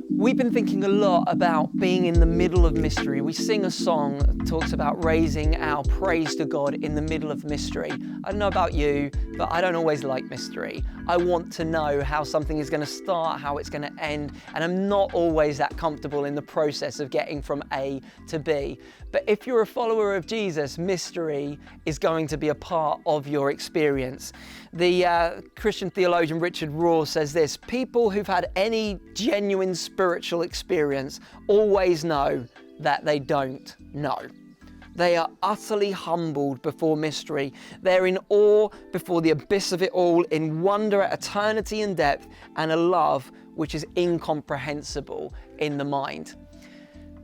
We've been thinking a lot about being in the middle of mystery. We sing a song that talks about raising our praise to God in the middle of mystery. I don't know about you, but I don't always like mystery. I want to know how something is going to start, how it's going to end, and I'm not always that comfortable in the process of getting from A to B. But if you're a follower of Jesus, mystery is going to be a part of your experience. The Christian theologian Richard Rohr says this: people who've had any genuine spiritual experience always know that they don't know. They are utterly humbled before mystery. They're in awe before the abyss of it all, in wonder at eternity and depth, and a love which is incomprehensible in the mind.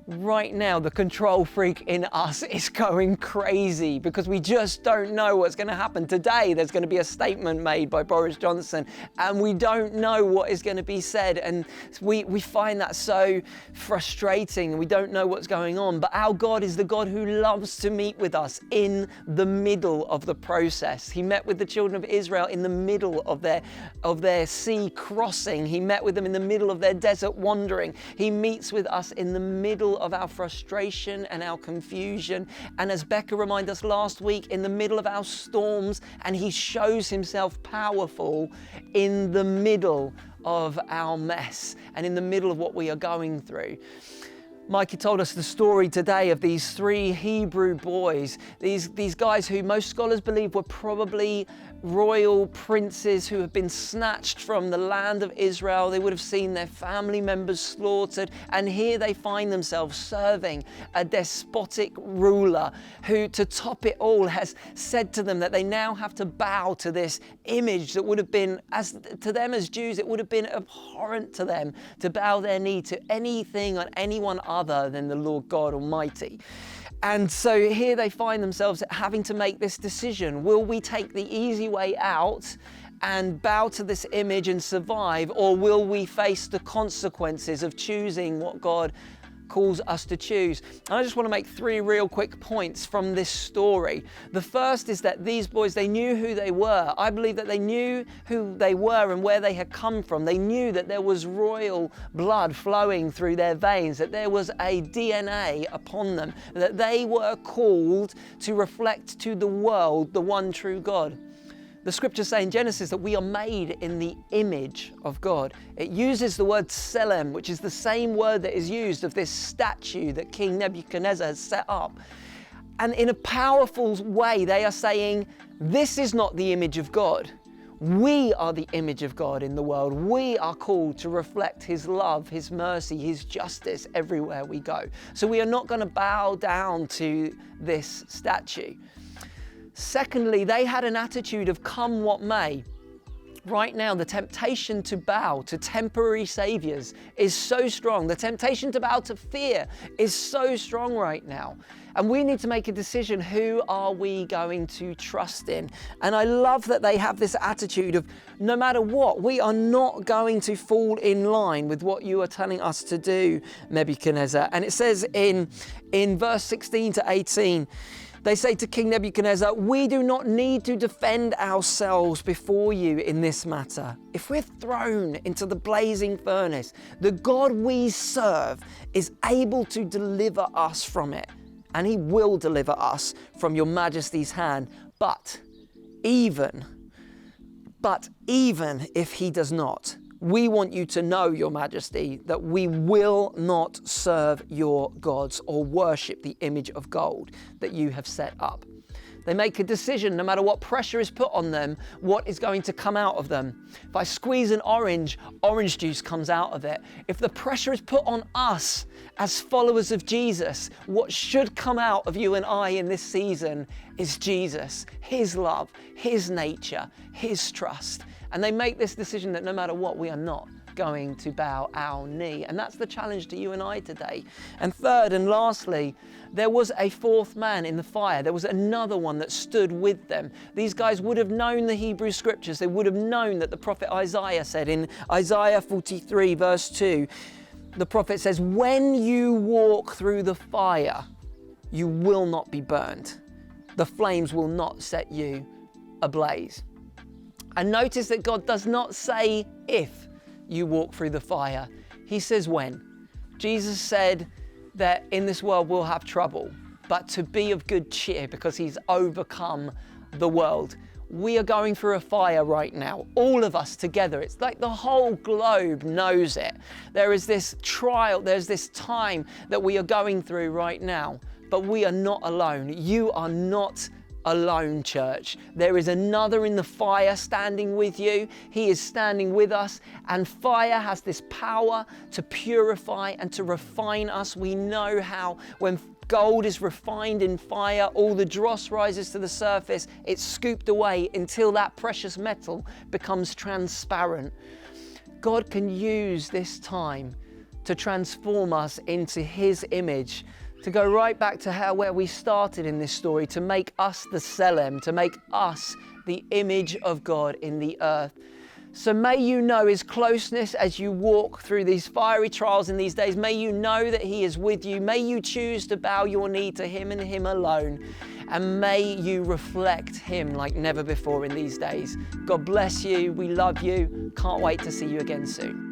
Right now, the control freak in us is going crazy because we just don't know what's going to happen. Today, there's going to be a statement made by Boris Johnson, and we don't know what is going to be said. And we find that so frustrating, and we don't know what's going on. But our God is the God who loves to meet with us in the middle of the process. He met with the children of Israel in the middle of their sea crossing. He met with them in the middle of their desert wandering. He meets with us in the middle of our frustration and our confusion, and as Becca reminded us last week, in the middle of our storms, and he shows himself powerful in the middle of our mess and in the middle of what we are going through. Mikey told us the story today of these three Hebrew boys, these guys who most scholars believe were probably royal princes who have been snatched from the land of Israel. They would have seen their family members slaughtered, and here they find themselves serving a despotic ruler who, to top it all, has said to them that they now have to bow to this image that would have been, as to them as Jews, it would have been abhorrent to them to bow their knee to anything or anyone other than the Lord God Almighty. And so here they find themselves having to make this decision. Will we take the easy way out and bow to this image and survive, or will we face the consequences of choosing what God calls us to choose? And I just want to make three real quick points from this story. The first is that these boys, they knew who they were. I believe that they knew who they were and where they had come from. They knew that there was royal blood flowing through their veins, that there was a DNA upon them, that they were called to reflect to the world the one true God. The scriptures say in Genesis that we are made in the image of God. It uses the word selem, which is the same word that is used of this statue that King Nebuchadnezzar has set up. And in a powerful way, they are saying, this is not the image of God. We are the image of God in the world. We are called to reflect His love, His mercy, His justice everywhere we go. So we are not going to bow down to this statue. Secondly, they had an attitude of come what may. Right now, the temptation to bow to temporary saviors is so strong. The temptation to bow to fear is so strong right now. And we need to make a decision. Who are we going to trust in? And I love that they have this attitude of no matter what, we are not going to fall in line with what you are telling us to do, Nebuchadnezzar. And it says in verse 16 to 18, they say to King Nebuchadnezzar, we do not need to defend ourselves before you in this matter. If we're thrown into the blazing furnace, the God we serve is able to deliver us from it, and He will deliver us from your majesty's hand. But even if He does not, we want you to know, Your Majesty, that we will not serve your gods or worship the image of gold that you have set up. They make a decision, no matter what pressure is put on them, what is going to come out of them. If I squeeze an orange juice comes out of it. If the pressure is put on us as followers of Jesus, what should come out of you and I in this season is Jesus, His love, His nature, His trust. And they make this decision that no matter what, we are not going to bow our knee. And that's the challenge to you and I today. And third and lastly, there was a fourth man in the fire. There was another one that stood with them. These guys would have known the Hebrew scriptures. They would have known that the prophet Isaiah said in Isaiah 43 verse 2, the prophet says, when you walk through the fire, you will not be burned. The flames will not set you ablaze. And notice that God does not say if you walk through the fire. He says when. Jesus said that in this world we'll have trouble, but to be of good cheer because he's overcome the world. We are going through a fire right now, all of us together. It's like the whole globe knows it. There is this trial, there's this time that we are going through right now, but we are not alone. You are not alone, church. There is another in the fire standing with you. He is standing with us, and fire has this power to purify and to refine us. We know how when gold is refined in fire, all the dross rises to the surface, it's scooped away until that precious metal becomes transparent. God can use this time to transform us into his image, to go right back to where we started in this story, to make us the Selem, to make us the image of God in the earth. So may you know his closeness as you walk through these fiery trials in these days. May you know that he is with you. May you choose to bow your knee to him and him alone. And may you reflect him like never before in these days. God bless you. We love you. Can't wait to see you again soon.